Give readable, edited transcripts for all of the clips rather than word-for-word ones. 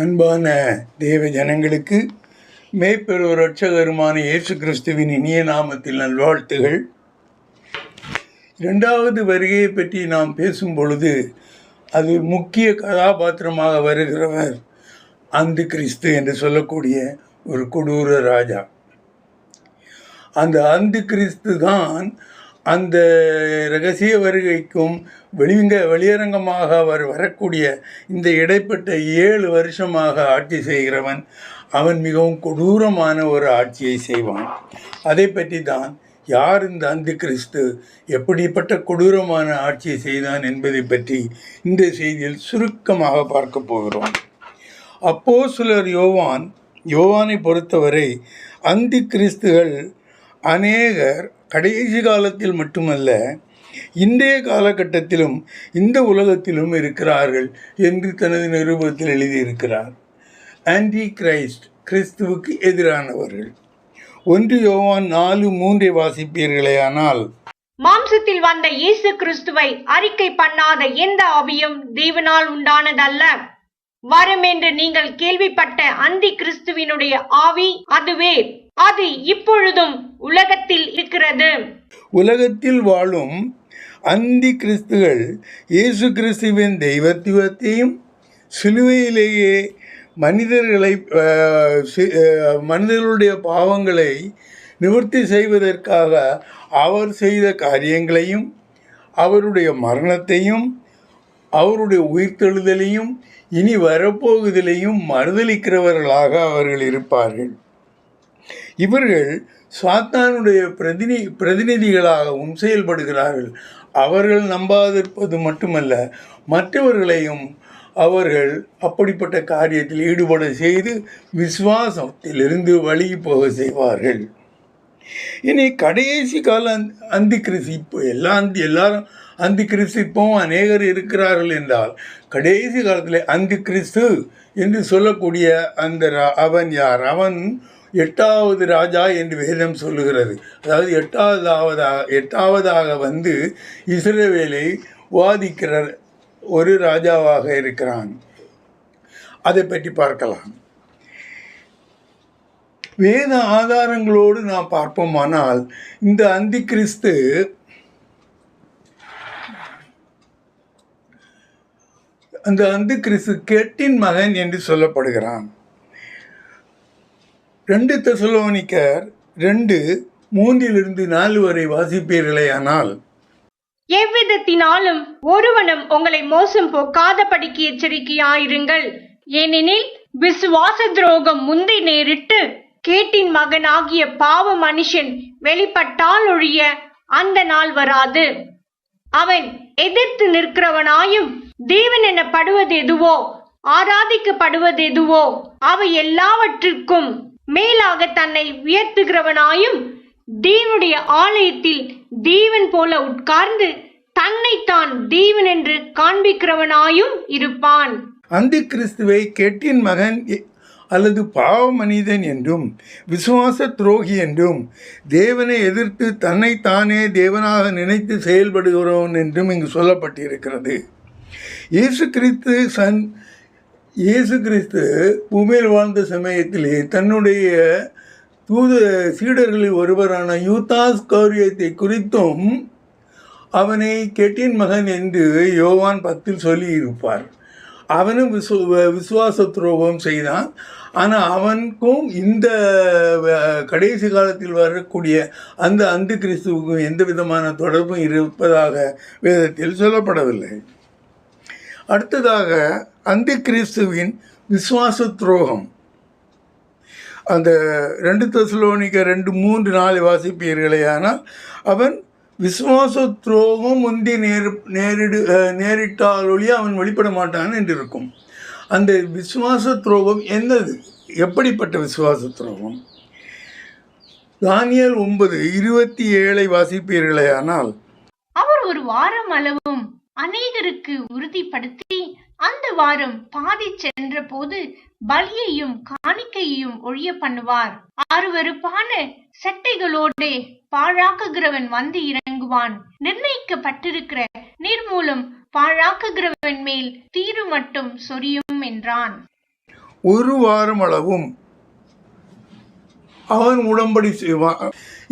அன்பான தேவ ஜனங்களுக்கு மேய்ப்பெரும் இரட்சகருமான இயேசு கிறிஸ்துவின் இனிய நாமத்தில் நல்வாழ்த்துகள். இரண்டாவது வருகையை பற்றி நாம் பேசும் பொழுது அது முக்கிய கதாபாத்திரமாக வருகிறவர் அந்தி கிறிஸ்து என்று சொல்லக்கூடிய ஒரு கொடூர ராஜா. அந்த அந்தி கிறிஸ்து தான் அந்த இரகசிய வருகைக்கும் வெளியரங்கமாக அவர் வரக்கூடிய இந்த இடைப்பட்ட 7 வருஷமாக ஆட்சி செய்கிறவன். அவன் மிகவும் கொடூரமான ஒரு ஆட்சியை செய்வான். அதை பற்றி தான் யார் இந்த அந்தி கிறிஸ்து, எப்படிப்பட்ட கொடூரமான ஆட்சியை செய்தான் என்பதை பற்றி இந்த செய்தியில் சுருக்கமாக பார்க்க போகிறோம். அப்போஸ்தலர் யோவானை பொறுத்தவரை அந்தி கிறிஸ்துகள் அநேகர் கடைசி காலத்தில் மட்டுமல்ல, இன்றைய காலகட்டத்திலும் இந்த உலகத்திலும் இருக்கிறார்கள் என்று தனது நிருபத்தில் எழுதியிருக்கிறார். ஆன்டி கிரைஸ்ட், கிறிஸ்துவுக்கு எதிரானவர்கள். 1 யோவான் 4:3 வாசிப்பீர்களேயானால், மாம்சத்தில் வந்த இயேசு கிறிஸ்துவை அறிக்கை பண்ணாத எந்த ஆவியும் தேவனால் உண்டானதல்ல. வரும் என்று நீங்கள் கேள்விப்பட்ட அந்தி கிறிஸ்துவினுடைய ஆவி அதுவே. அது இப்பொழுதும் உலகத்தில் இருக்கிறது. உலகத்தில் வாழும் அந்தி கிறிஸ்துகள் இயேசு கிறிஸ்துவின் தெய்வத்துவத்தையும் சிலுவையிலேயே மனிதர்களுடைய பாவங்களை நிவர்த்தி செய்வதற்காக அவர் செய்த காரியங்களையும் அவருடைய மரணத்தையும் அவருடைய உயிர்த்தெழுதலையும் இனி வரப்போகுதலையும் மறுதலிக்கிறவர்களாக அவர்கள் இருப்பார்கள். இவர்கள் சாத்தானுடைய பிரதிநிதிகளாகவும் செயல்படுகிறார்கள். அவர்கள் நம்பாதிருப்பது மட்டுமல்ல, மற்றவர்களையும் அவர்கள் அப்படிப்பட்ட காரியத்தில் ஈடுபட செய்து விசுவாசத்திலிருந்து வழி போக செய்வார்கள். இனி கடைசி கால அந்தி கிறிஸ்து, இப்போ எல்லாரும் அந்தி கிறிஸ்து இப்போவும் அநேகர் இருக்கிறார்கள் என்றால், கடைசி காலத்தில் அந்தி கிறிஸ்து என்று சொல்லக்கூடிய அந்த அவன் யார்? அவன் 8வது ராஜா என்று வேதம் சொல்லுகிறது. அதாவது எட்டாவதாக வந்து இஸ்ரவேலை வாதிக்கிற ஒரு ராஜாவாக இருக்கிறான். அதை பற்றி பார்க்கலாம். வேத ஆதாரங்களோடு நாம் பார்ப்போமானால், இந்த அந்தி கிறிஸ்து கேட்டின் மகன் என்று சொல்லப்படுகிறான். 2 தெசலோனிக்கர் 2:3-4 வரை வாசிப்பீர்களேயானால், எவ்விதத்தினாலும் ஒருவனும் உங்களை மோசம் போக்காதபடிக்கு எச்சரிக்கையாயிருங்கள். ஏனெனில் விசுவாச துரோகம் முந்தி நேரிட்டு கேட்டின் மகனாகிய பாவ மனுஷன் வெளிப்பட்டால் ஒழிய அந்த நாள் வராது. அவன் எதிர்த்து நிற்கிறவனாயும் தேவன் எனப்படுவது எதுவோ ஆராதிக்கப்படுவது எதுவோ அவை எல்லாவற்றிற்கும் மேலாக தன்னை உயர்த்துகிறவனாயும் தேவனுடைய ஆலயத்தில் தேவன் போல உட்கார்ந்து தன்னைத்தான் தேவன் என்று காண்பிக்கிறவனாயும் இருப்பான். அந்தி கிறிஸ்துவை கேட்டின் மகன் அல்லது பாவ மனிதன் என்றும் விசுவாச துரோகி என்றும் தேவனை எதிர்த்து தன்னைத்தானே தேவனாக நினைத்து செயல்படுகிறவன் என்றும் இங்கு சொல்லப்பட்டிருக்கிறது. இயேசு கிறிஸ்து பூமியில் வாழ்ந்த சமயத்திலே தன்னுடைய சீடர்களில் ஒருவரான யூதாஸ் காரியத்தை குறித்தும் அவனை கேட்டின் மகன் என்று யோவான் 10 சொல்லி இருப்பார். அவனும் விசுவாச துரோகம் செய்தான். ஆனால் அவனுக்கும் இந்த கடைசி காலத்தில் வரக்கூடிய அந்த அந்தி கிறிஸ்துவுக்கும் எந்த விதமான தொடர்பும் இருப்பதாக வேதத்தில் சொல்லப்படவில்லை. அடுத்ததாக அந்தி கிறிஸ்துவின் விசுவாச துரோகம். அந்த 2 தெசலோனிக்கர் 2:3-4 வாசிப்பீர்களேயானால், அவன் விசுவாச துரோகம் முந்தி நேரிட்டாலொழிய அவன் வெளிப்பட மாட்டான் என்று இருக்கும். அந்த விசுவாச துரோகம் என்னது? எப்படிப்பட்ட விசுவாச துரோகம்? தானியேல் 9:27 வாசிப்பீர்களேயானால், அவர் ஒரு வாரம் அளவும் அநேகருக்கு உறுதிப்படுத்தி அந்த வாரம் பாதி சென்ற போது பலியையும் காணிக்கையையும் ஒழிய பண்ணுவார். அருவருப்பான சட்டைகளோடு பாழாக்குகிறவன் வந்து இறங்குவான். நிர்ணயிக்கப்பட்டிருக்கிற நீர் மூலம் பாழாக்குகிறவன் மேல் தீரு மட்டும் சொரியும் என்றான். ஒரு வாரம் அளவும் அவன் உடன்படி செய்வான்.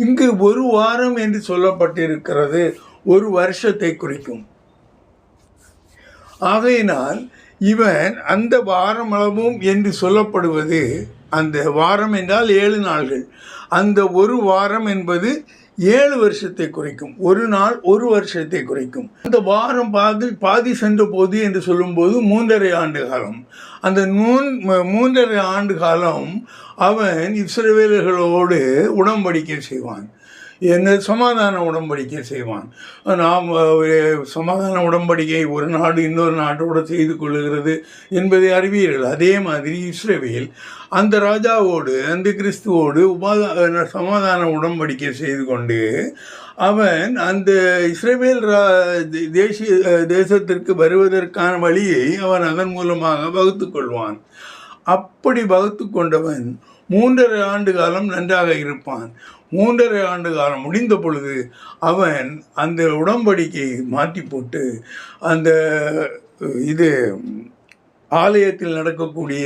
இங்கு ஒரு வாரம் என்று சொல்லப்பட்டிருக்கிறது ஒரு வருஷத்தை குறிக்கும். ஆகையினால் இவன் அந்த வாரம் அளவும் என்று சொல்லப்படுவது, அந்த வாரம் என்றால் 7 நாள்கள், அந்த ஒரு வாரம் என்பது 7 வருஷத்தை குறிக்கும். ஒரு நாள் ஒரு வருஷத்தை குறிக்கும். அந்த வாரம் பாதி சென்ற போது என்று சொல்லும்போது 3.5 ஆண்டு காலம். அந்த 3.5 ஆண்டு காலம் அவன் இஸ்ரவேலர்களோடு உடன்படிக்கை செய்வான். என்ன சமாதான உடன்படிக்கை செய்வான். நாம் சமாதான உடன்படிக்கை ஒரு நாடு இன்னொரு நாட்டோடு செய்து கொள்ளுகிறது என்பதை அறிவீர்கள். அதே மாதிரி இஸ்ரவேல் அந்த ராஜாவோடு, அந்த கிறிஸ்துவோடு சமாதான உடன்படிக்கை செய்து கொண்டு அவன் அந்த இஸ்ரவேல் தேசத்திற்கு வருவதற்கான வழியை அவன் அதன் மூலமாக வகுத்து கொள்வான். அப்படி வகுத்து கொண்டவன் 3.5 ஆண்டு காலம் நன்றாக இருப்பான். 3.5 ஆண்டு காலம் முடிந்த பொழுது அவன் அந்த உடன்படிக்கையை மாற்றி போட்டு அந்த ஆலயத்தில் நடக்கக்கூடிய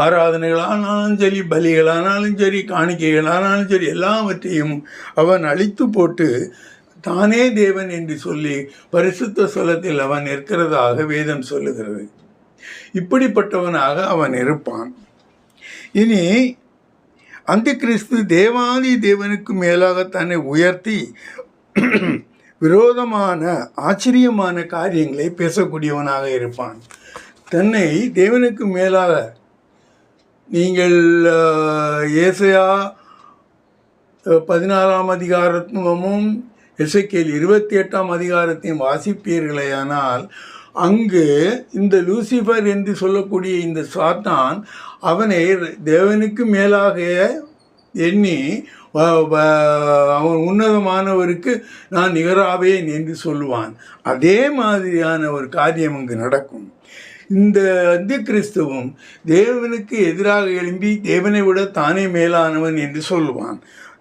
ஆராதனைகளானாலும் சரி, பலிகளானாலும் சரி, காணிக்கைகளானாலும் சரி, எல்லாவற்றையும் அவன் அழித்து போட்டு தானே தேவன் என்று சொல்லி பரிசுத்த ஸ்தலத்தில் அவன் இருக்கிறதாக வேதம் சொல்லுகிறது. இப்படிப்பட்டவனாக அவன் இருப்பான். இனி அந்த கிறிஸ்து தேவாதி தேவனுக்கு மேலாக தன்னை உயர்த்தி விரோதமான ஆச்சரியமான காரியங்களை பேசக்கூடியவனாக இருப்பான். தன்னை தேவனுக்கு மேலாக, நீங்கள் ஏசாயா 14ஆம் அதிகாரமும் எசேக்கியேல் 28ஆம் அதிகாரத்தையும் வாசிப்பீர்களேயானால், அங்கு இந்த லூசிபர் என்று சொல்லக்கூடிய இந்த சாத்தான் அவனை தேவனுக்கு மேலாக எண்ணி அவன் உன்னதமானவருக்கு நான் நிகராவேன் என்று சொல்லுவான். அதே மாதிரியான ஒரு காரியம் அங்கு நடக்கும். இந்த அந்தி கிறிஸ்துவும் தேவனுக்கு எதிராக எழும்பி தேவனை விட தானே மேலானவன் என்று சொல்லுவான்.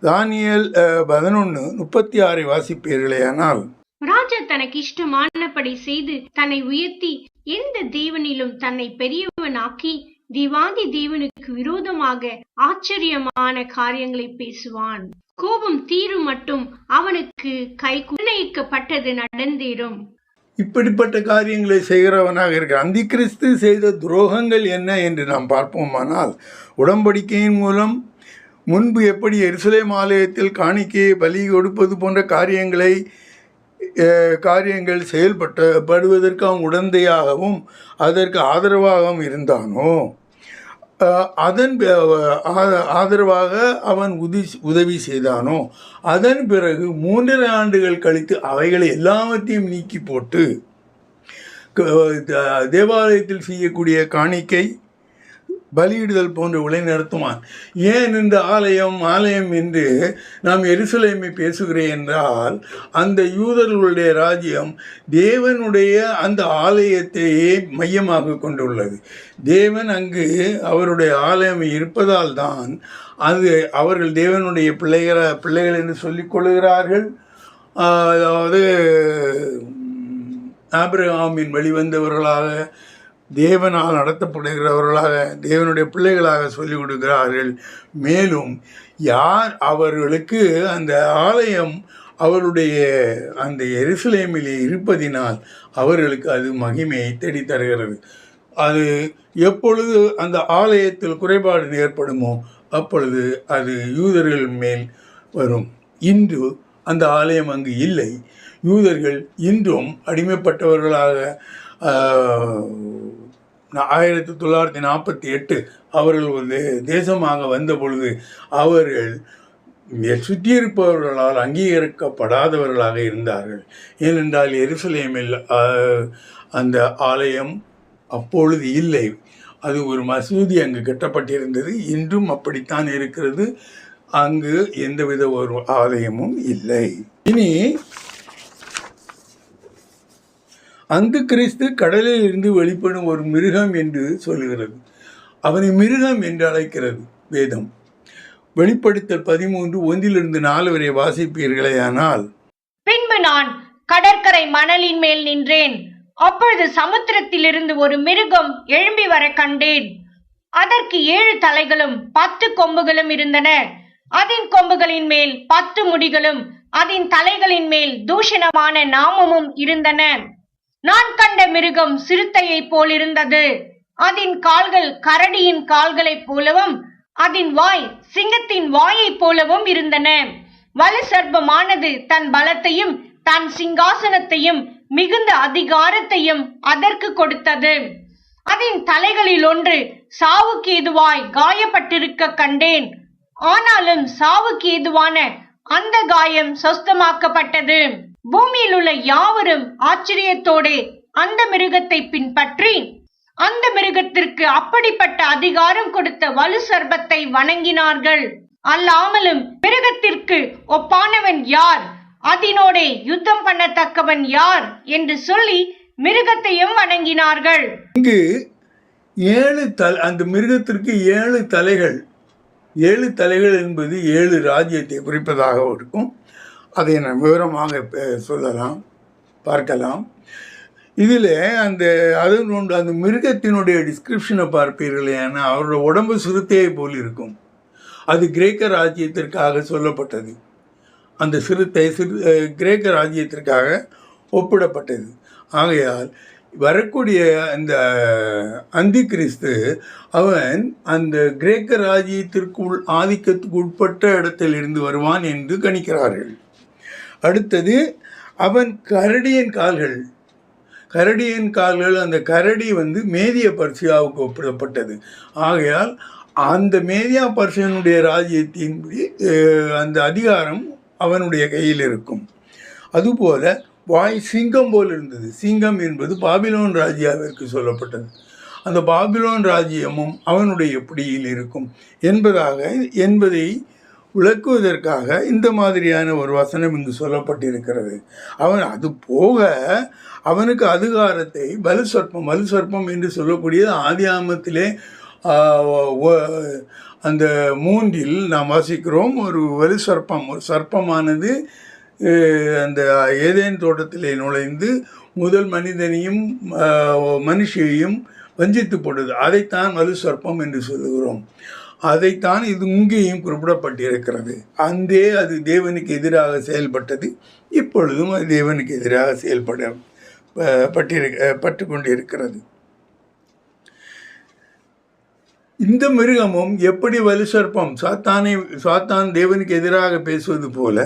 தானியேல் 11:36 வாசிப்பீர்களேயானால், ராஜா தனக்கு இஷ்டமானபடி செய்து தன்னை உயர்த்தி எந்த தேவனிலும் தன்னை பெரியவனாக்கி தேவாதி தேவனுக்கு விரோதமாக ஆச்சரியமான காரியங்களை பேசுவான். கோபம் தீரும் மட்டும் அவனுக்கு கை நிர்ணயிக்கப்பட்டது நடந்தேறும். இப்படிப்பட்ட காரியங்களை செய்கிறவனாக இருக்கிற அந்தி கிறிஸ்து செய்த துரோகங்கள் என்ன என்று நாம் பார்ப்போமானால், உடன்படிக்கையின் மூலம் முன்பு எப்படி எருசலேம் ஆலயத்தில் காணிக்கையை பலி கொடுப்பது போன்ற காரியங்கள் செயல்படுவதற்கு அவன் உடந்தையாகவும் அதற்கு ஆதரவாகவும் இருந்தானோ, அதன் ஆதரவாக அவன் உதவி செய்தானோ, அதன் பிறகு 3.5 ஆண்டுகள் கழித்து அவைகளை எல்லாவற்றையும் நீக்கி போட்டு தேவாலயத்தில் செய்யக்கூடிய காணிக்கை, பலியிடுதல் போன்ற உலை நடத்துவான். ஏன் இந்த ஆலயம் என்று நாம் எருசலேமை பேசுகிறேன் என்றால், அந்த யூதர்களுடைய ராஜ்யம் தேவனுடைய அந்த ஆலயத்தையே மையமாக கொண்டுள்ளது. தேவன் அங்கு அவருடைய ஆலயம் இருப்பதால் தான் அது அவர்கள் தேவனுடைய பிள்ளைகள் என்று சொல்லிக் கொள்கிறார்கள். அதாவது ஆபிரகாமின் வெளிவந்தவர்களாக, தேவனால் நடத்தப்படுகிறவர்களாக, தேவனுடைய பிள்ளைகளாக சொல்லிக் கொடுக்கிறார்கள். மேலும் யார் அவர்களுக்கு அந்த ஆலயம் அவருடைய அந்த எருசலேமிலே இருப்பதினால் அவர்களுக்கு அது மகிமையை தேடித்தருகிறது. அது எப்பொழுது அந்த ஆலயத்தில் குறைபாடு ஏற்படுமோ அப்பொழுது அது யூதர்கள் மேல் வரும். இன்று அந்த ஆலயம் அங்கு இல்லை. யூதர்கள் இன்றும் அடிமைப்பட்டவர்களாக 1948 அவர்கள் தேசமாக வந்த பொழுது அவர்கள் சுற்றியிருப்பவர்களால் அங்கீகரிக்கப்படாதவர்களாக இருந்தார்கள். ஏனென்றால் எருசலேமில் அந்த ஆலயம் அப்பொழுது இல்லை. அது ஒரு மசூதி அங்கு கட்டப்பட்டிருந்தது. இன்றும் அப்படித்தான் இருக்கிறது. அங்கு எந்தவித ஒரு ஆலயமும் இல்லை. இனி அந்த கிறிஸ்து கடலில் இருந்து வெளிப்படும் ஒரு மிருகம் என்று சொல்லுகிறது. அவனை மிருகம் என்று அழைக்கிறது வேதம். வெளிப்படுத்தல் 13:1-4 வரை வாசிப்பீர்களேயானால், பின்பு நான் கடற்கரை மணலின் மேல் நின்றேன். அப்பொழுது சமுத்திரத்திலிருந்து ஒரு மிருகம் எழும்பி வர கண்டேன். அதற்கு 7 தலைகளும் 10 கொம்புகளும் இருந்தன. அதன் கொம்புகளின் மேல் 10 முடிகளும் அதன் தலைகளின் மேல் தூஷணமான நாமமும் இருந்தன. நான் கண்ட மிருகம் சிறுத்தையைப் போலிருந்தது. அதன் கால்கள் கரடியின் கால்களைப் போலவும் அதன் வாய் சிங்கத்தின் வாயைப் போலவும் இருந்தன. வலு சர்ப்பமானது தன் பலத்தையும் தன் சிங்காசனத்தையும் மிகுந்த அதிகாரத்தையும் அதற்கு கொடுத்தது. அதன் தலைகளில் ஒன்று சாவுக்கு ஏதுவாய் காயப்பட்டிருக்க கண்டேன். ஆனாலும் சாவுக்கு ஏதுவான அந்த காயம் சொஸ்தமாக்கப்பட்டது. பூமியில் உள்ள யாவரும் ஆச்சரியத்தோடு அந்த மிருகத்தை பின்பற்றி அந்த மிருகத்திற்கு அப்படிப்பட்ட அதிகாரம் கொடுத்த வலு சர்ப்பத்தை வணங்கினார்கள். அல்லாமலும் மிருகத்திற்கு ஒப்பானவன் யார், அதனோடே யுத்தம் பண்ணத்தக்கவன் யார் என்று சொல்லி மிருகத்தையும் வணங்கினார்கள். இங்கு அந்த மிருகத்திற்கு 7 தலைகள். 7 தலைகள் என்பது 7 ராஜ்யத்தை குறிப்பதாக இருக்கும். அதை நான் விவரமாக சொல்லலாம், பார்க்கலாம். இதில் அந்த மிருகத்தினுடைய டிஸ்கிரிப்ஷனை பார்ப்பீர்கள். ஏன்னா அவரோட உடம்பு சிறுத்தையை போல் இருக்கும். அது கிரேக்க ராஜ்யத்திற்காக சொல்லப்பட்டது. அந்த சிறுத்தை கிரேக்க ராஜ்யத்திற்காக ஒப்பிடப்பட்டது. ஆகையால் வரக்கூடிய அந்த அந்தி கிறிஸ்து அவன் அந்த கிரேக்க ராஜ்யத்திற்குள் ஆதிக்கத்துக்கு உட்பட்ட இடத்தில் இருந்து வருவான் என்று கணிக்கிறார்கள். அடுத்தது அவன் கரடியின் கால்கள். அந்த கரடி மேதிய பர்சியாவுக்கு ஒப்பிடப்பட்டது. ஆகையால் அந்த மேதியா பர்சியனுடைய ராஜ்யத்தின்படி அந்த அதிகாரம் அவனுடைய கையில் இருக்கும். அதுபோல வாய் சிங்கம் போல் இருந்தது. சிங்கம் என்பது பாபிலோன் ராஜ்யாவிற்கு சொல்லப்பட்டது. அந்த பாபிலோன் ராஜ்யமும் அவனுடைய பிடியில் இருக்கும் என்பதை விளக்குவதற்காக இந்த மாதிரியான ஒரு வசனம் இங்கு சொல்லப்பட்டிருக்கிறது. அது போக அவனுக்கு அதிகாரத்தை வலு சர்ப்பம் என்று சொல்லக்கூடிய ஆதியாமத்திலே அந்த 3 நாம் வாசிக்கிறோம். ஒரு வலு சர்ப்பம், ஒரு சர்ப்பமானது அந்த ஏதேன் தோட்டத்திலே நுழைந்து முதல் மனிதனையும் மனுஷியையும் வஞ்சித்து போட்டது. அதைத்தான் வலு சர்ப்பம் என்று சொல்லுகிறோம். அதைத்தான் இது இங்கேயும் குறிப்பிடப்பட்டிருக்கிறது. அது தேவனுக்கு எதிராக செயல்பட்டது. இப்பொழுதும் அது தேவனுக்கு எதிராக பட்டு கொண்டிருக்கிறது. இந்த மிருகமும் எப்படி வலு சர்ப்பம் சாத்தான் தேவனுக்கு எதிராக பேசுவது போல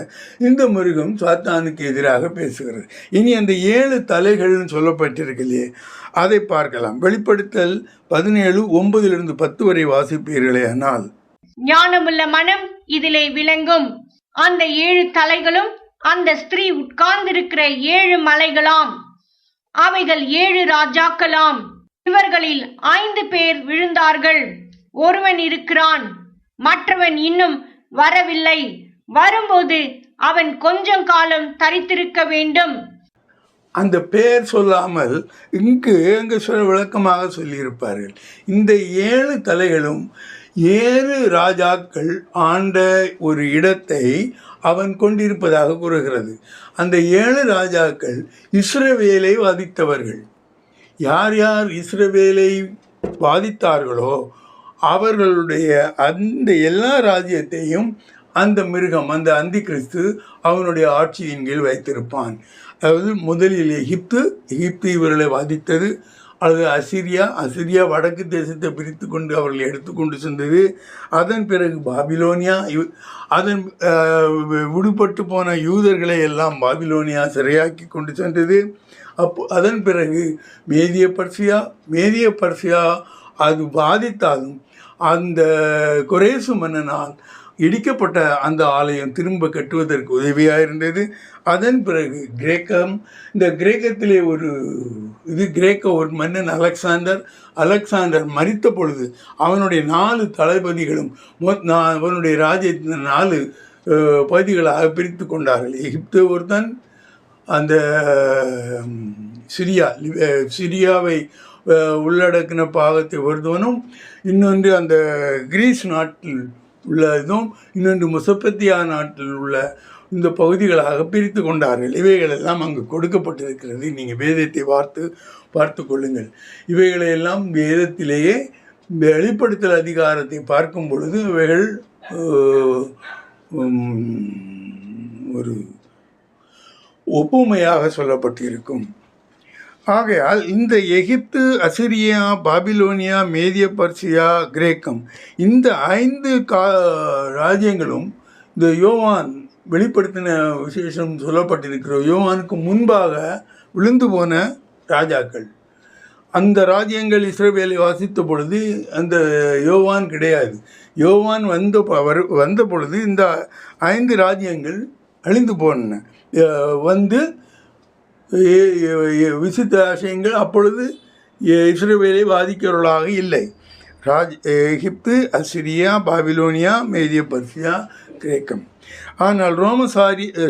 இந்த மிருகம் சாத்தானுக்கு எதிராக பேசுகிறது. இனி அந்த 7 தலைகள்னு சொல்லப்பட்டிருக்கலையே, அதை பார்க்கலாம். வெளிப்படுத்தல் 17:9-10 வரை வாசிப்பீர்களே. ஆனால் ஞானமுள்ள மனம் இதிலே விளங்கும். அந்த 7 தலைகளும் அந்த ஸ்திரீ உட்கார்ந்திருக்கிற 7 மலைகளாம். அவைகள் 7 ராஜாக்களாம். இவர்களில் 5 பேர் விழுந்தார்கள். ஒருவன் இருக்கிறான், மற்றவன் இன்னும் வரவில்லை. வரும்போது அவன் கொஞ்சம் காலம் தரித்திருக்க வேண்டும். அந்த பெயர் சொல்லாமல் இங்கு விளக்கமாக சொல்லியிருப்பார்கள். இந்த 7 தலைகளும் 7 ராஜாக்கள் ஆண்ட ஒரு இடத்தை அவன் கொண்டிருப்பதாக கூறுகிறது. அந்த 7 ராஜாக்கள் இஸ்ரவேலை வாதித்தவர்கள். யார் யார் இஸ்ரவேலை வாதித்தார்களோ அவர்களுடைய அந்த எல்லா ராஜ்யத்தையும் அந்த மிருகம், அந்த அந்தி கிறிஸ்து அவனுடைய ஆட்சியின் கீழ் வைத்திருப்பான். அதாவது முதலில் எகிப்து இவர்களை வாதித்தது. அது அசிரியா வடக்கு தேசத்தை பிரித்து கொண்டு அவர்களை எடுத்துக்கொண்டு சென்றது. அதன் பிறகு பாபிலோனியா, அதன் விடுபட்டு போன யூதர்களை எல்லாம் பாபிலோனியா சிறையாக்கி கொண்டு சென்றது. அதன் பிறகு மேதிய பர்சியா அது பாதித்தாலும் அந்த கொரேசு மன்னனால் இடிக்கப்பட்ட அந்த ஆலயம் திரும்ப கட்டுவதற்கு உதவியாக இருந்தது. அதன் பிறகு இந்த கிரேக்கத்திலே ஒரு மன்னன் அலெக்சாண்டர் மரித்த பொழுது அவனுடைய 4 தளபதிகளும் அவனுடைய ராஜ்யத்தின் 4 பகுதிகளாக பிரித்து கொண்டார்கள். எகிப்து ஒருத்தன், அந்த சிரியாவை உள்ளடக்கின பாகத்தை ஒருத்தவனும், இன்னொன்று அந்த கிரீஸ் நாட்டில் உள்ளதும், இன்னொன்று மெசொப்பொத்தேமியா நாட்டில் உள்ள இந்த பகுதிகளாக பிரித்து கொண்டார்கள். இவைகளெல்லாம் அங்கு கொடுக்கப்பட்டிருக்கிறது. நீங்கள் வேதத்தை பார்த்து கொள்ளுங்கள். இவைகளையெல்லாம் வேதத்திலேயே வெளிப்படுத்தல் அதிகாரத்தை பார்க்கும் பொழுது இவைகள் ஒரு ஒப்புமையாக சொல்லப்பட்டிருக்கும். ஆகையால் இந்த எகிப்து, அசிரியா, பாபிலோனியா, மேதிய பர்சியா, கிரேக்கம் இந்த 5 ராஜ்யங்களும் இந்த யோவான் வெளிப்படுத்தின விசேஷம் சொல்லப்பட்டிருக்கிற யோவானுக்கு முன்பாக விழுந்து போன ராஜாக்கள். அந்த ராஜ்யங்கள் இஸ்ரவேலை வாசித்த பொழுது அந்த யோவான் கிடையாது. யோவான் வந்த பொழுது இந்த 5 ராஜ்யங்கள் அழிந்து போன வந்து விசித்த ஆசையங்கள் அப்பொழுது இஸ்ரவேலை பாதிக்கிறவர்களாக இல்லை. எகிப்து, அசிரியா, பாபிலோனியா, மேதிய பர்சியா, கிரேக்கம். ஆனால் ரோம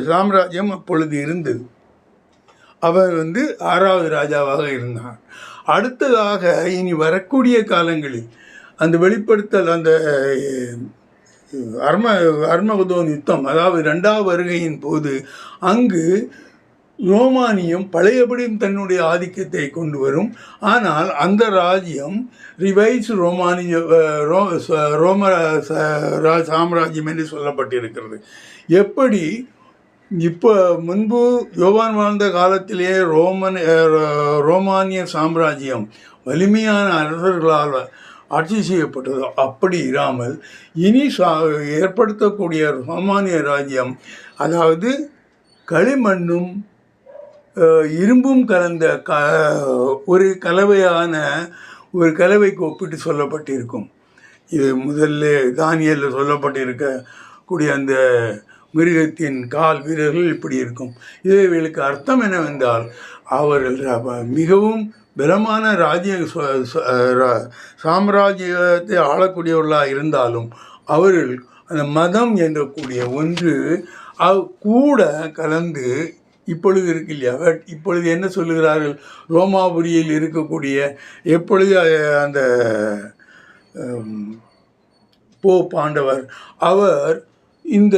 சாம்ராஜ்யம் அப்பொழுது இருந்தது. அவர் 6வது ராஜாவாக இருந்தார். அடுத்ததாக இனி வரக்கூடிய காலங்களில் அந்த வெளிப்படுத்தல் அந்த அர்மகதோன் யுத்தம், அதாவது 2வது வருகையின் போது அங்கு ரோமானியம் பழையபடியும் தன்னுடைய ஆதிக்கத்தை கொண்டு வரும். ஆனால் அந்த ராஜ்யம் ரிவைஸ் ரோம சாம்ராஜ்யம் என்று சொல்லப்பட்டிருக்கிறது. எப்படி இப்போ முன்பு யோவான் வாழ்ந்த காலத்திலே ரோமானிய சாம்ராஜ்யம் வலிமையான அரசர்களால் ஆட்சி செய்யப்பட்டதோ அப்படி இராமல் இனி ஏற்படுத்தக்கூடிய ரோமானிய ராஜ்யம், அதாவது களிமண்ணும் இரும்பும் கலந்த ஒரு கலவைக்கு ஒப்பிட்டு சொல்லப்பட்டிருக்கும். இது முதல்ல தானியேலில் சொல்லப்பட்டிருக்கக்கூடிய அந்த மிருகத்தின் கால் வீரர்கள் இப்படி இருக்கும். இவைகளுக்கு அர்த்தம் என்னவென்றால் அவர்கள் மிகவும் பலமான சாம்ராஜ்யத்தை ஆளக்கூடியவர்களாக இருந்தாலும் அவர்கள் அந்த மதம் என்றக்கூடிய ஒன்று கூட கலந்து இப்பொழுது இருக்கு இல்லையா. இப்பொழுது என்ன சொல்லுகிறார்கள், ரோமாபுரியில் இருக்கக்கூடிய எப்பொழுது அந்த போப் ஆண்டவர் அவர் இந்த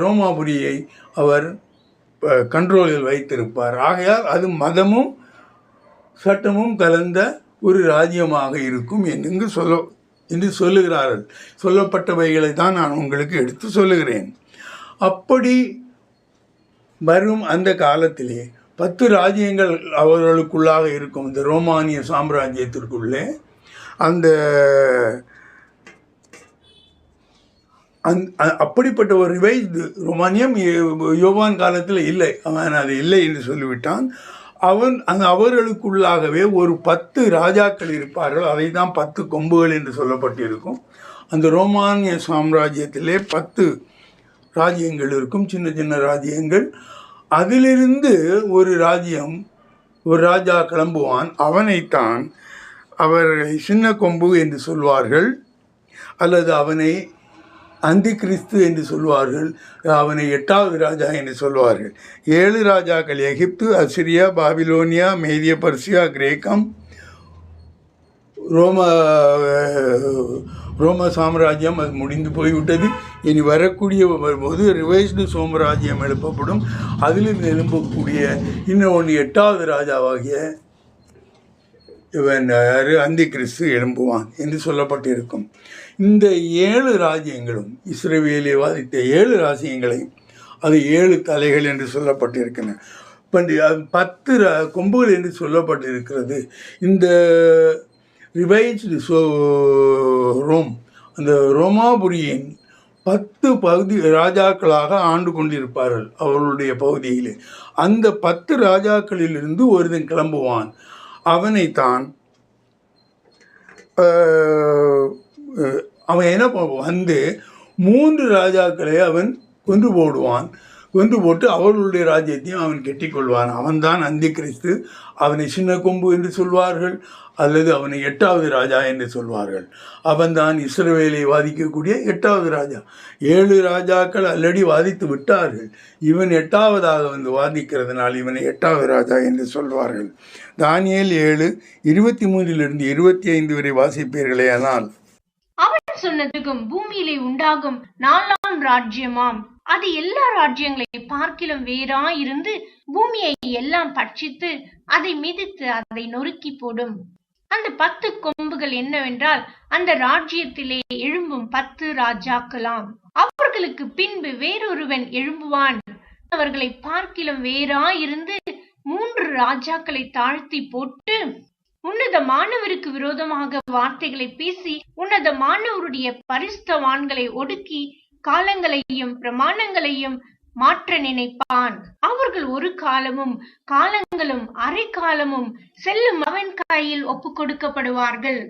ரோமாபுரியை அவர் கண்ட்ரோலில் வைத்திருப்பார். ஆகையால் அது மதமும் சட்டமும் கலந்த ஒரு ராஜ்யமாக இருக்கும் என்று சொல்லுகிறார்கள். சொல்லப்பட்டவைகளை தான் நான் உங்களுக்கு எடுத்து சொல்லுகிறேன். அப்படி வரும் அந்த காலத்திலே 10 ராஜ்யங்கள் அவர்களுக்குள்ளாக இருக்கும். இந்த ரோமானிய சாம்ராஜ்யத்திற்குள்ளே அப்படிப்பட்ட ஒரு ரிவைஸ்டு ரோமானியம் யோவான் காலத்தில் இல்லை. அவன் அது இல்லை என்று சொல்லிவிட்டான். அவர்களுக்குள்ளாகவே ஒரு 10 ராஜாக்கள் இருப்பார்கள். அதை தான் 10 கொம்புகள் என்று சொல்லப்பட்டிருக்கும். அந்த ரோமானிய சாம்ராஜ்யத்திலே 10 ராஜ்யங்கள் இருக்கும், சின்ன சின்ன ராஜ்யங்கள். அதிலிருந்து ஒரு ராஜா கிளம்புவான். அவனைத்தான் அவர்களை சின்ன கொம்பு என்று சொல்வார்கள், அல்லது அவனை அந்தி கிறிஸ்து என்று சொல்வார்கள், அவனை 8வது ராஜா என்று சொல்வார்கள். 7 ராஜாக்கள் எகிப்து, அசிரியா, பாபிலோனியா, மேதிய பர்சியா, கிரேக்கம், ரோம சாம்ராஜ்யம் அது முடிந்து போய்விட்டது. இனி வரக்கூடிய போது ரிவைஸ்டு சாம்ராஜ்யம் எழுப்பப்படும். அதிலிருந்து எழும்பக்கூடிய இன்னும் 8வது ராஜாவாகிய இவன் அந்தி கிறிஸ்து எழும்புவான் என்று சொல்லப்பட்டிருக்கும். இந்த 7 ராஜ்யங்களும் இஸ்ரவேலை வாதித்த 7 ராஜ்யங்களையும் அது 7 தலைகள் என்று சொல்லப்பட்டிருக்கின்றன. 10 கொம்புகள் என்று சொல்லப்பட்டிருக்கிறது. இந்த ரிவைஸ்டு ரோம், அந்த ரோமாபுரியின் 10 பகுதி ராஜாக்களாக ஆண்டு கொண்டிருப்பார்கள் அவர்களுடைய பகுதியிலே. அந்த 10 ராஜாக்களிலிருந்து ஒருவன் கிளம்புவான். அவனைத்தான் அவன் என்ன பண்ணுவான், 3 ராஜாக்களை அவன் கொன்று போட்டு அவர்களுடைய ராஜ்யத்தையும் அவன் கெட்டிக்கொள்வான். அவன்தான் அந்தி கிறிஸ்து. அவனை சின்ன கொம்பு என்று சொல்வார்கள், அல்லது அவனை 8வது ராஜா என்று சொல்வார்கள். அவன்தான் இஸ்ரவேலை வாதிக்கக்கூடிய 8வது ராஜா. 7 ராஜாக்கள் ஆல்ரெடி வாதித்து விட்டார்கள். இவன் 8வதாக வாதிக்கிறதுனால் இவனை 8வது ராஜா என்று சொல்வார்கள். தானியேல் 7:23 25 வரை வாசிப்பீர்களே. ஆனால் அவன் சொன்னதுக்கும் பூமியிலே உண்டாகும் 4ஆம் ராஜ்யமாம், அது எல்லா ராஜ்யங்களை பார்க்கிலும் வேறாயிருந்து பூமியை எல்லாம் பட்சித்து அதை மிதித்து அதை நொறுக்கி போடும். அந்த 10 கொம்புகள் என்னவென்றால் அந்த ராஜ்யத்திலே எழும்பும் 10 ராஜாக்களாம். அவர்களுக்கு பின்பு வேறொருவன் எழும்புவான். அவர்களை பார்க்கிலும் வேறாயிருந்து 3 ராஜாக்களை தாழ்த்தி போட்டு உன்னதமானவருக்கு விரோதமாக வார்த்தைகளை பேசி உன்னதமானவருடைய பரிசுத்தவான்களை ஒடுக்கி காலங்களையும் பிரமாணங்களையும் மாற்ற நினைப்பான். அவர்கள் ஒரு காலமும் காலங்களும் அரை காலமும் செல்லும் அவன் கையில் ஒப்பு கொடுக்கப்படுவார்கள்.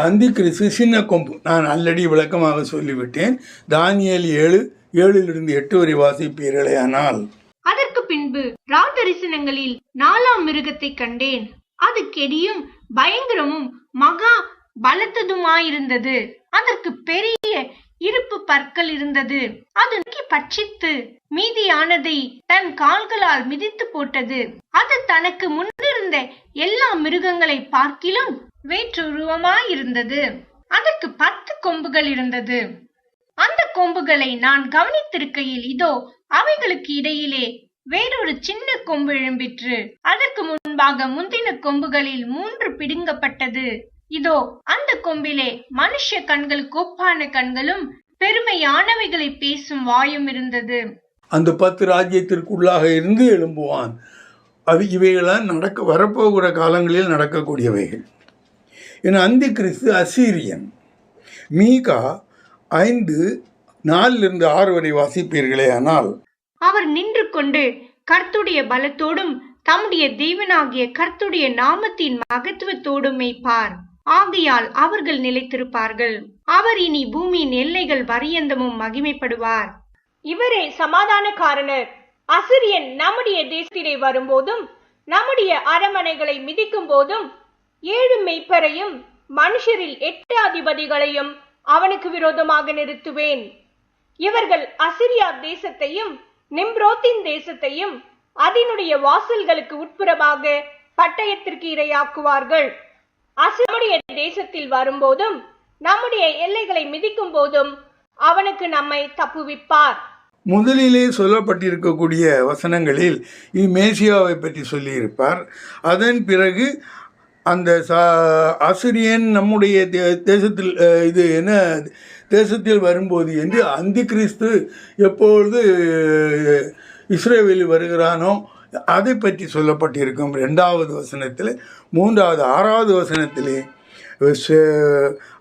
அந்தி கிறிஸ்து சின்ன கொம்பு. நான் ஆல்ரெடி விளக்கமாக சொல்லிவிட்டேன். தானியேல் 7:7-8 வரை வாசிப்பீர்களே. ஆனால் அதற்கு பின்பு ராதரிசனங்களில் 4ஆம் மிருகத்தை கண்டேன். அது கெடியும் பயங்கரமும் மகா பலத்ததுமாயிருந்தது. அதற்கு பெரிய இருப்பு பற்கள் இருந்தது. அது பட்சித்து மீதியானதை தன் கால்களால் மிதித்து போட்டது. அது தனக்கு முன்னிருந்த எல்லா மிருகங்களை பார்க்கிலும் வேற்றுருவமாயிருந்தது. அதற்கு 10 கொம்புகள் இருந்தது. அந்த கொம்புகளை நான் கவனித்திருக்கையில் இதோ அவைகளுக்கு இடையிலே வேறொரு சின்ன கொம்பு எழும்பிற்று. அதற்கு முன்பாக முந்தின கொம்புகளில் 3 பிடுங்கப்பட்டது. இதோ அந்த கொம்பிலே மனுஷ கண்களுக்கு ஒப்பான கண்களும் பெருமையானவைகளை பேசும் வாயும் இருந்தது. அந்த 10 ராஜ்யத்திற்குள்ளாக இருந்து எழும்புவான். இவைகளாம் வரப்போகிற காலங்களில் நடக்கக்கூடியவைகள். என அந்தி கிறிஸ்து அசீரியன். மீகா 5:4-6 வரை வாசிப்பீர்களே. ஆனால் அவர் நின்று கொண்டு கர்த்தருடைய பலத்தோடும் தம்முடைய தேவனாகிய கர்த்தருடைய நாமத்தின் மகத்துவத்தோடும் மேய்ப்பார். ஆகையால் அவர்கள் நிலைத்திருப்பார்கள். அவர் இனி பூமியின் எல்லைகள் பரியந்தமும் மகிமைப்படுவார். இவரே சமாதானக்காரனர். அசிரியன் நம்முடைய தேசத்திலே வரும்போதும் நம்முடைய அரமனைகளை மிதிக்கும் போதும் 7 மெய்ப்பரையும் மனுஷரில் 8 அதிபதிகளையும் அவனுக்கு விரோதமாக நிறுத்துவேன். இவர்கள் அசிரியா தேசத்தையும் நிம்ரோத்தின் தேசத்தையும் அதனுடைய வாசல்களுக்கு உட்புறமாக பட்டயத்திற்கு இரையாக்குவார்கள். நம்முடைய தேசத்தில் வரும்போதும் நம்முடைய எல்லைகளை மிதிக்கும் போதும் அவனுக்கு நம்மை தப்புவிப்பார். முதலிலே சொல்லப்பட்டிருக்கக்கூடிய வசனங்களில் மேசியாவை பற்றி சொல்லியிருப்பார். அதன் பிறகு அந்த அசிரியன் நம்முடைய தேசத்தில் தேசத்தில் வரும்போது என்று அந்தி கிறிஸ்து எப்பொழுது இஸ்ரேலில் வருகிறானோ அதை பற்றி சொல்லப்பட்டிருக்கும் 2வது வசனத்தில். 3வது 6வது வசனத்திலே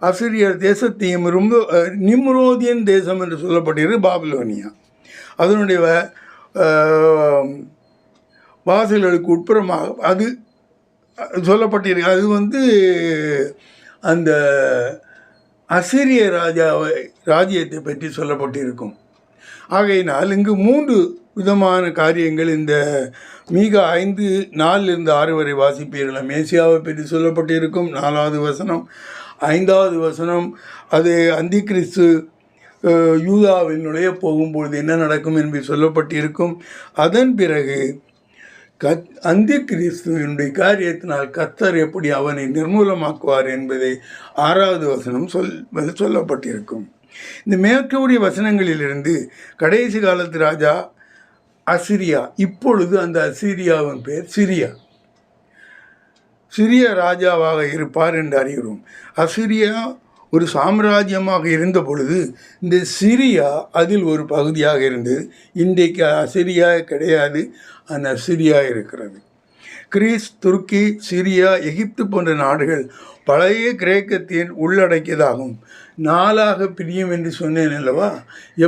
அசிரியர் தேசத்தையும் ரொம்ப நிம்ரோதியன் தேசம் என்று சொல்லப்பட்டிருக்கு, பாபிலோனியா. அதனுடைய வாசல்களுக்கு உட்புறமாக அது சொல்லப்பட்டிருக்கு. அது அந்த அசிரிய ராஜ்யத்தை பற்றி சொல்லப்பட்டிருக்கும். ஆகையினால் இங்கு 3 விதமான காரியங்கள் இந்த மீகா 5:4-6 வரை வாசிப்பீர்கள். மேசியாவை பற்றி சொல்லப்பட்டிருக்கும் 4வது வசனம். 5வது வசனம் அது அந்தி கிறிஸ்து யூதாவில் நுழைய போகும்பொழுது என்ன நடக்கும் என்று சொல்லப்பட்டிருக்கும். அதன் பிறகு அந்தி கிறிஸ்துவினுடைய காரியத்தினால் கர்த்தர் எப்படி அவனை நிர்மூலமாக்குவார் என்பதை 6வது வசனம் சொல்லப்பட்டிருக்கும். இந்த மேற்கூறிய வசனங்களிலிருந்து கடைசி காலத்து ராஜா அசிரியா. இப்பொழுது அந்த அசிரியாவின் பேர் சிரியா ராஜாவாக இருப்பார் என்று அறிகிறோம். அசிரியா ஒரு சாம்ராஜ்யமாக இருந்த பொழுது இந்த சிரியா அதில் ஒரு பகுதியாக இருந்தது. இன்றைக்கு அசிரியா கிடையாது, அந்த சிரியா இருக்கிறது. கிரீஸ், துருக்கி, சிரியா, எகிப்து போன்ற நாடுகள் பழைய கிரேக்கத்தின் உள்ளடக்கியதாகும். 4ஆக பிரியும் என்று சொன்னேன் அல்லவா.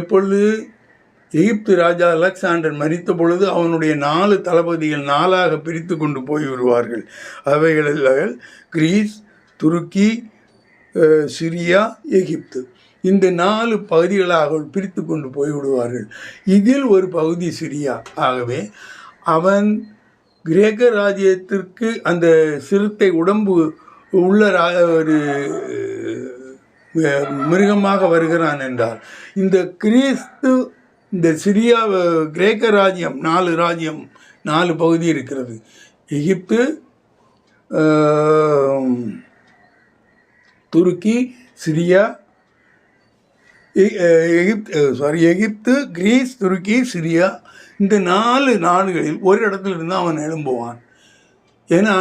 எப்பொழுது எகிப்து ராஜா அலெக்சாண்டர் மரித்த பொழுது அவனுடைய 4 தளபதிகள் 4ஆக பிரித்து கொண்டு போய் வருவார்கள். அவைகளில் கிரீஸ், துருக்கி, சிரியா, எகிப்து இந்த 4 பகுதிகளாக பிரித்து கொண்டு போய் விடுவார்கள். இதில் ஒரு பகுதி சிரியா. ஆகவே அவன் கிரேக்க ராஜ்யத்திற்கு அந்த சிறுத்தை உடம்பு உள்ள ஒரு மிருகமாக வருகிறான் என்றால், இந்த கிறிஸ்து இந்த சிரியா கிரேக்க ராஜ்யம் 4 பகுதி இருக்கிறது. எகிப்து, துருக்கி, சிரியா, எகிப்து, கிரீஸ், துருக்கி, சிரியா இந்த 4 நாடுகளில் ஒரு இடத்துல இருந்து அவன் எழும்புவான். ஏன்னா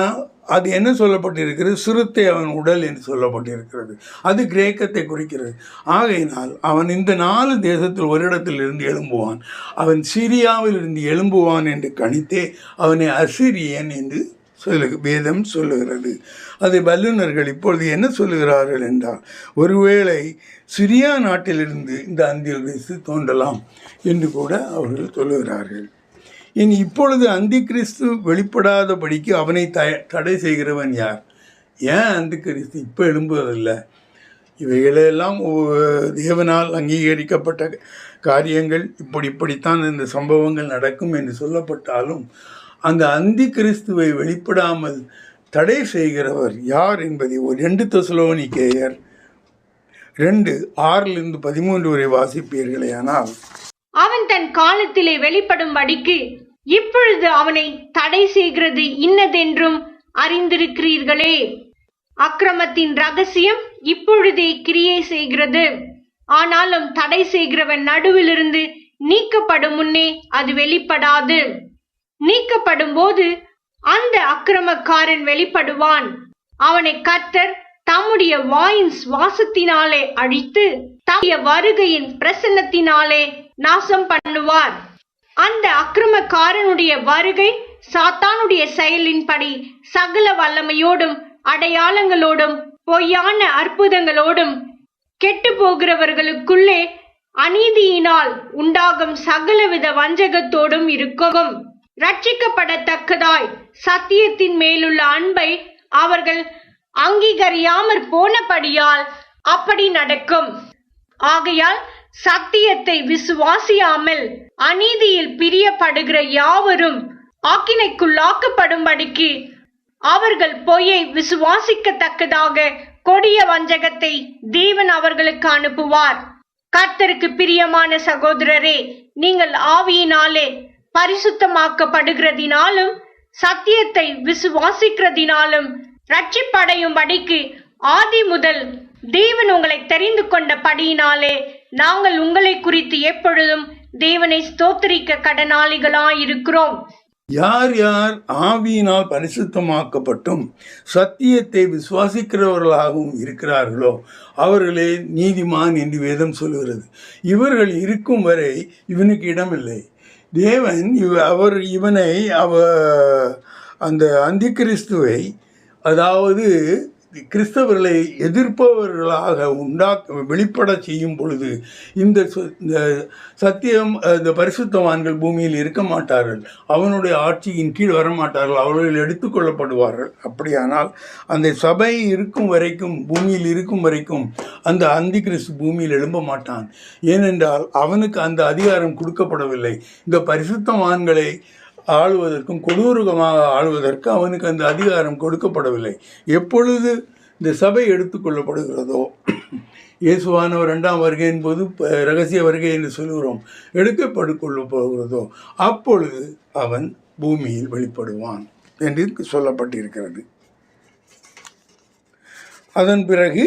அது என்ன சொல்லப்பட்டிருக்கிறது, சிறுத்தை அவன் உடல் என்று சொல்லப்பட்டிருக்கிறது. அது கிரேக்கத்தை குறிக்கிறது. ஆகையினால் அவன் இந்த 4 தேசத்தில் ஒரு இடத்தில் இருந்து எழும்புவான். அவன் சிரியாவில் இருந்து எழும்புவான் என்று கணித்தே அவனை அசிரியன் என்று வேதம் சொல்லுகிறது. அதை வல்லுநர்கள் இப்பொழுது என்ன சொல்லுகிறார்கள் என்றால், ஒருவேளை சிரியா நாட்டிலிருந்து இந்த அந்திகிறிஸ்து தோன்றலாம் என்று கூட அவர்கள் சொல்லுகிறார்கள். இனி இப்பொழுது அந்திகிறிஸ்து வெளிப்படாதபடிக்கு அவனை தடை செய்கிறவன் யார்? ஏன் அந்திகிறிஸ்து இப்போ எழும்புவதில்லை? இவைகளெல்லாம் தேவனால் அங்கீகரிக்கப்பட்ட காரியங்கள். இப்படித்தான் இந்த சம்பவங்கள் நடக்கும் என்று சொல்லப்பட்டாலும் அந்த அந்திகிறிஸ்துவை வெளிப்படாமல் தடை செய்கிறவர் யார் என்பதை 2 தெசலோனிக்கேயர் 2:6-13 வரை வாசிப்பீர்களேயானால், அவன் தன் காலத்திலே வெளிப்படும்படிக்கு இப்பொழுது அவனை தடை செய்கிறது இன்னதென்றும் அறிந்திருக்கிறீர்களே. அக்கிரமத்தின் ரகசியம் இப்பொழுதே கிரியை செய்கிறது. ஆனாலும் தடை செய்கிறவன் நடுவிலிருந்து நீக்கப்படும் முன்னே அது வெளிப்படாது. நீக்கப்படும் போது அந்த அக்கிரமக்காரன் வெளிப்படுவான். அவனை கர்த்தர் தம்முடைய வாயின் சுவாசத்தினாலே அழித்து தம்முடைய வருகையின் பிரசன்னத்தினாலே நாசம் பண்ணுவார். அந்த அக்கிரமக்காரனுடைய வருகை சாத்தானுடைய செயலின்படி சகல வல்லமையோடும் அடையாளங்களோடும் பொய்யான அற்புதங்களோடும் கெட்டு போகிறவர்களுக்குள்ளே அநீதியினால் உண்டாகும் சகலவித வஞ்சகத்தோடும் இருக்கும். ரட்சிக்கப்படத்தக்கதாய் சத்தியத்தின் மேலுள்ள அன்பை அவர்கள் அங்கீகரியாமற் போனபடியால் அப்படி நடக்கும். ஆகையால் சத்தியத்தை விசுவாசியாமல் அநீதியில் பிரியப்படுகிற யாவரும் ஆக்கினைக்குள்ளாக்கப்படும்படிக்கு அவர்கள் பொய்யை விசுவாசிக்கத்தக்கதாக கொடிய வஞ்சகத்தை தேவன் அவர்களுக்கு அனுப்புவார். கர்த்தருக்கு பிரியமான சகோதரரே, நீங்கள் ஆவியினாலே பரிசுத்தமாக்கப்படுகிறதினாலும் சத்தியத்தை விசுவாசிக்கிறதினாலும் ரட்சிப்படையும்படிக்கு ஆதி முதல் தேவன் உங்களை தெரிந்து கொண்டபடியினாலே நாங்கள் உங்களை குறித்து எப்பொழுதும் தேவனை ஸ்தோத்திரிக்க கடனாளிகளாயிருக்கிறோம். யார் யார் ஆவியினால் பரிசுத்தமாக்கப்பட்டும் சத்தியத்தை விசுவாசிக்கிறவர்களாகவும் இருக்கிறார்களோ அவர்களே நீதிமான் என்று வேதம் சொல்லுகிறது. இவர்கள் இருக்கும் வரை இவனுக்கு இடமில்லை. தேவன் இவனை அந்த அந்திகிறிஸ்துவை, அதாவது கிறிஸ்தவர்களை எதிர்ப்பவர்களாக வெளிப்பட செய்யும் பொழுது இந்த சத்தியம், இந்த பரிசுத்தவான்கள் பூமியில் இருக்க மாட்டார்கள். அவனுடைய ஆட்சியின் கீழ் வரமாட்டார்கள். அவர்கள் எடுத்துக்கொள்ளப்படுவார்கள். அப்படியானால் அந்த சபை இருக்கும் வரைக்கும், பூமியில் இருக்கும் வரைக்கும் அந்த அந்திகிறிஸ்து பூமியில் எழும்ப மாட்டான். ஏனென்றால் அவனுக்கு அந்த அதிகாரம் கொடுக்கப்படவில்லை. இந்த பரிசுத்தவான்களை ஆளுவதற்கும் கொடூரமாக ஆளுவதற்கு அவனுக்கு அந்த அதிகாரம் கொடுக்கப்படவில்லை. எப்பொழுது இந்த சபை எடுத்துக்கொள்ளப்படுகிறதோ, இயேசுவானவர் 2ஆம் வருகையின் போது இரகசிய வருகை என்று சொல்கிறோம், எடுக்கப்பட்டுக்கொள்ளப்படுகிறதோ அப்பொழுது அவன் பூமியில் வெளிப்படுவான் என்று சொல்லப்பட்டிருக்கிறது. அதன் பிறகு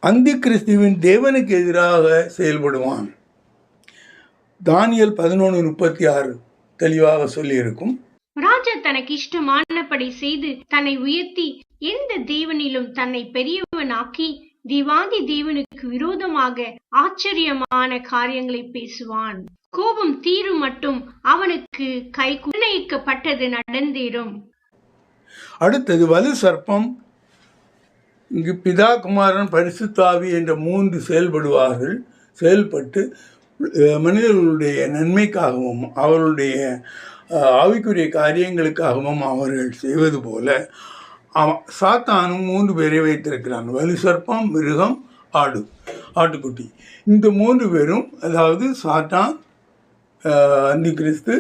அந்திகிறிஸ்துவின் தேவனுக்கு எதிராக செயல்படுவான். தானியேல் 11:36 தெளிவாக சொல்லியிருக்கும். ராஜா தனக்கு இஷ்டமானபடி செய்து தன்னை உயர்த்தி எந்த தேவனிலும் தன்னை பெரியவனாக்கி தேவாதி தேவனுக்கு விரோதமாக ஆச்சரியமான காரியங்களை பேசுவான். கோபம் தீரும் மட்டும் அவனுக்கு கை நிர்ணயிக்கப்பட்டது நடந்தேறும். அடுத்தது வலு சர்ப்பம். இங்கு பிதா, குமாரன், பரிசுத்த ஆவி என்ற 3 செயல்பட்டு மனிதர்களுடைய நன்மைக்காகவும் அவர்களுடைய ஆவிக்குரிய காரியங்களுக்காகவும் அவர்கள் செய்வது போல சாத்தானும் 3 பேரை வைத்திருக்கிறான். வலு சர்ப்பம், மிருகம், ஆட்டுக்குட்டி. இந்த 3 பேரும், அதாவது சாத்தான், அந்திகிறிஸ்து,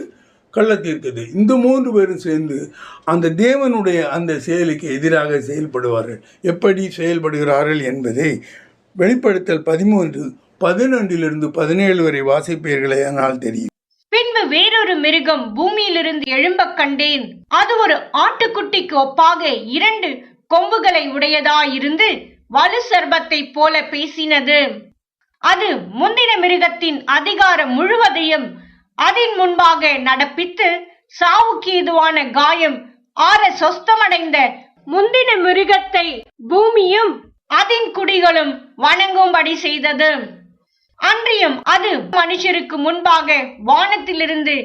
கள்ளத்தீர்க்கது, இந்த 3 பேரும் சேர்ந்து அந்த தேவனுடைய அந்த செயலுக்கு எதிராக செயல்படுவார்கள். எப்படி செயல்படுகிறார்கள் என்பதை வெளிப்படுத்தல் 13:12-17 வரை வாசிப்பீர்களேயானால் தெரியும். பின்பு வேறொரு மிருகம் பூமியிலிருந்து எழும்ப கண்டேன். அது ஒரு ஆட்டுக்குட்டிக்கு ஒப்பாக 2 கொம்புகளை உடையதாயிருந்து வலு சர்ப்பத்தை போல பேசினது. அது முந்தின மிருகத்தின் அதிகாரம் முழுவதையும் அதன் முன்பாக நடப்பித்து சாவுக்கு ஏதுவான காயம் ஆற சொஸ்தமடைந்த முந்தின மிருகத்தை பூமியும் அதன் குடிகளும் வணங்கும்படி செய்தது. அன்றியும் அது மனுஷருக்கு முன்பாக வானத்திலிருந்து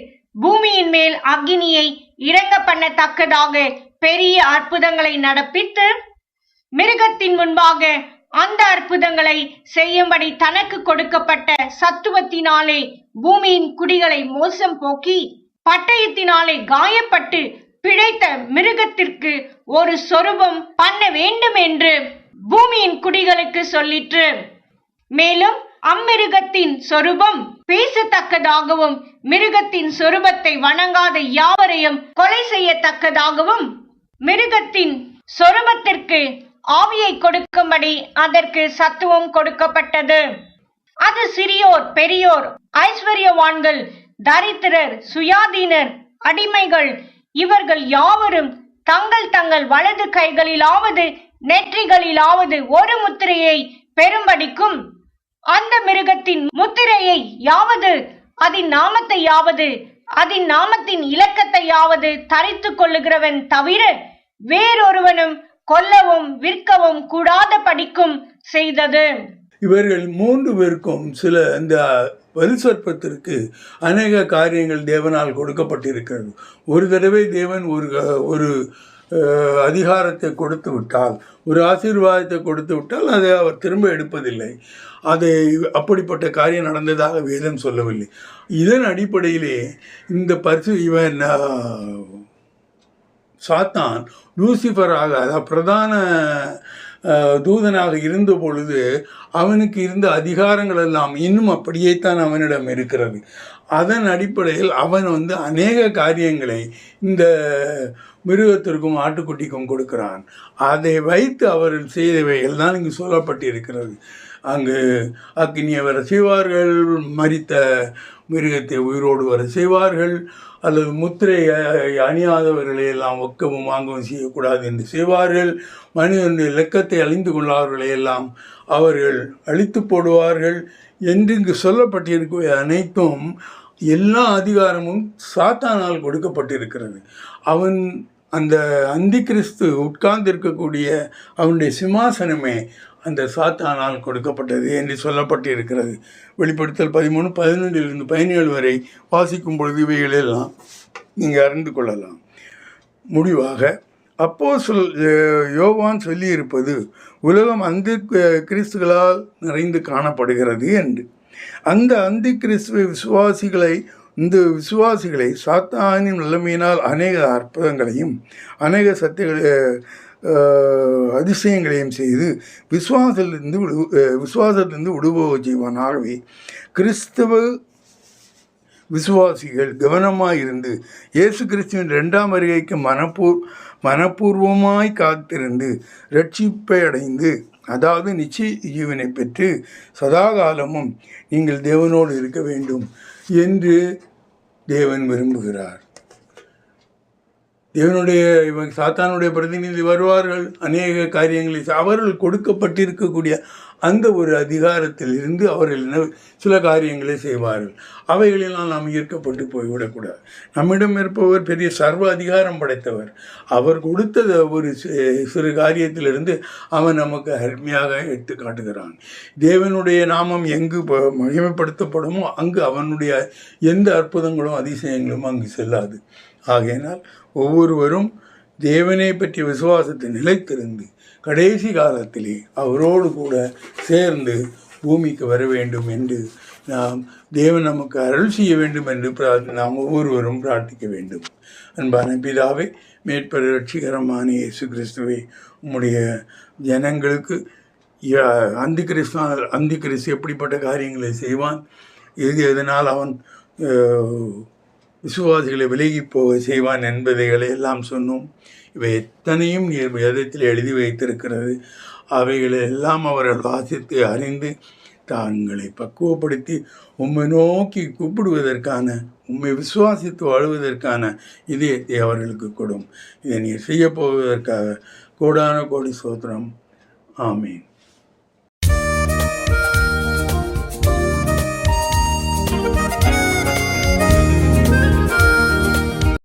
பூமியின் மேல் அக்கினியை இறங்க பண்ணத்தக்கதாக பெரிய அற்புதங்களை நடப்பித்து மிருகத்தின் முன்பாக அந்த அற்புதங்களை செய்யும்படி தனக்கு கொடுக்கப்பட்ட சத்துவத்தினாலே பூமியின் குடிகளை மோசம் போக்கி பட்டயத்தினாலே காயப்பட்டு பிழைத்த மிருகத்திற்கு ஒரு சொரூபம் பண்ண வேண்டும் என்று பூமியின் குடிகளுக்கு சொல்லிற்று. மேலும் அம்மிருகத்தின் சொரூபம் பேசத்தக்கதாகவும் மிருகத்தின் சொரூபத்தை வணங்காத யாவரையும் கொலை செய்யத்தக்கதாகவும் மிருகத்தின் சொரூபத்திற்கு ஆவியை கொடுக்கும்படி அதற்கு சத்துவம் கொடுக்கப்பட்டது. அது சிறியோர் பெரியோர், ஐஸ்வர்யவான்கள், தரித்திரர், சுயாதீனர், அடிமைகள் இவர்கள் யாவரும் தங்கள் தங்கள் வலது கைகளிலாவது நெற்றிகளிலாவது ஒரு முத்திரையை பெறும்படிக்கும் அந்த மிருகத்தின் முத்திரையை யாவது அதன் நாமத்தை யாவது அதன் நாமத்தின் இலக்கத்தை யாவது தரித்து கொள்ளுகிறவன் தவிர வேறொருவனும் கொல்லவும் விற்கவும் கூடாத படிக்கும் செய்தது. இவர்கள் 3 பேருக்கும் சில இந்த வலுசற்பத்திற்கு அநேக காரியங்கள் தேவனால் கொடுக்கப்பட்டிருக்கிறது. ஒரு தடவை தேவன் ஒரு அதிகாரத்தை கொடுத்து விட்டால், ஒரு ஆசீர்வாதத்தை கொடுத்து விட்டால் அதை அவர் திரும்ப எடுப்பதில்லை. அது அப்படிப்பட்ட காரியம் நடந்ததாக வேதம் சொல்லவில்லை. இதன் அடிப்படையிலே இந்த இவன் சாத்தான் லூசிஃபராக, அதாவது பிரதான தூதனாக இருந்த பொழுது அவனுக்கு இருந்த அதிகாரங்கள் எல்லாம் இன்னும் அப்படியே தான் அவனிடம் இருக்கிறது. அதன் அடிப்படையில் அவன் அநேக காரியங்களை இந்த மிருகத்திற்கும் ஆட்டுக்குட்டிக்கும் கொடுக்கிறான். அதை வைத்து அவர்கள் செய்தவைகள் தான் இங்கு சொல்லப்பட்டிருக்கிறது. அங்கு அக்கினியை வர செய்வார்கள், மரித்த மிருகத்தை உயிரோடு வர செய்வார்கள், அல்லது முத்திரை அணியாதவர்களை எல்லாம் ஒக்கவும் வாங்கவும் செய்யக்கூடாது என்று செய்வார்கள், மனிதனுடைய இலக்கத்தை அழிந்து கொள்ளாதவர்களை எல்லாம் அவர்கள் அழித்து போடுவார்கள் என்று இங்கு சொல்லப்பட்டிருக்க அனைத்தும் எல்லா அதிகாரமும் சாத்தானால் கொடுக்கப்பட்டிருக்கிறது. அவன் அந்த அந்தி கிறிஸ்து உட்கார்ந்திருக்கக்கூடிய அவனுடைய சிம்மாசனமே அந்த சாத்தானால் கொடுக்கப்பட்டது என்று சொல்லப்பட்டிருக்கிறது. வெளிப்படுத்தல் 13:11-17 வரை வாசிக்கும் பொழுது இவைகளெல்லாம் நீங்கள் அறிந்து கொள்ளலாம். முடிவாக யோவான் சொல்லியிருப்பது உலகம் அந்தி கிறிஸ்துகளால் நிறைந்து காணப்படுகிறது என்று. அந்த அந்தி கிறிஸ்துவ விசுவாசிகளை சாத்தானின் வல்லமையினால் அநேக அற்புதங்களையும் அநேக அதிசயங்களையும் செய்து விசுவாசத்திலிருந்து விடுபோக செய்வான். ஆகவே கிறிஸ்தவ விசுவாசிகள் கவனமாக இருந்து இயேசு கிறிஸ்துவின் 2ஆம் வருகைக்கு மனப்பூர்வமாய் காத்திருந்து ரட்சிப்பை அடைந்து, அதாவது நிச்சய ஜீவனை பெற்று சதாகாலமும் நீங்கள் தேவனோடு இருக்க வேண்டும் என்று தேவன் விரும்புகிறார். சாத்தானுடைய பிரதிநிதி வருவார்கள், அநேக காரியங்களை அவர்கள் கொடுக்கப்பட்டிருக்கக்கூடிய அந்த ஒரு அதிகாரத்தில் இருந்து அவர்கள் சில காரியங்களை செய்வார்கள். அவைகளெல்லாம் நாம் ஈர்க்கப்பட்டு போய்விடக்கூடாது. நம்மிடம் இருப்பவர் பெரிய சர்வ அதிகாரம் படைத்தவர். அவர் கொடுத்த ஒரு சிறு காரியத்திலிருந்து அவன் நமக்கு அருமையாக எடுத்து காட்டுகிறான். தேவனுடைய நாமம் எங்கு மகிமைப்படுத்தப்படுமோ அங்கு அவனுடைய எந்த அற்புதங்களும் அதிசயங்களும் அங்கு செல்லாது. ஆகையினால் ஒவ்வொருவரும் தேவனை பற்றிய விசுவாசத்தை நிலைத்திருந்து கடைசி காலத்திலே அவரோடு கூட சேர்ந்து பூமிக்கு வர வேண்டும் என்று தேவன் நமக்கு அருள் செய்ய வேண்டும் என்று நாம் ஒவ்வொருவரும் பிரார்த்திக்க வேண்டும். அன்பான பிதாவே, மேற்பெரு ரட்சிகரமான இயேசு கிறிஸ்துவை உம்முடைய ஜனங்களுக்கு அந்தி கிறிஸ்து எப்படிப்பட்ட காரியங்களை செய்வான், எதனால் அவன் விசுவாசிகளை விலகி போக செய்வான் என்பதைகளை எல்லாம் சொன்னோம். இவை எத்தனையும் நீர் வேதத்தில் எழுதி வைத்திருக்கிறது. அவைகளை எல்லாம் அவர்கள் வாசித்து அறிந்து தாங்களை பக்குவப்படுத்தி உம்மை நோக்கி கூப்பிடுவதற்கான, உம்மை விசுவாசித்து வாழ்வதற்கான இதயத்தை அவர்களுக்கு கொடும். இதை நீர் செய்ய போவதற்காக கோடான கோடி ஸ்தோத்திரம். ஆமீன்.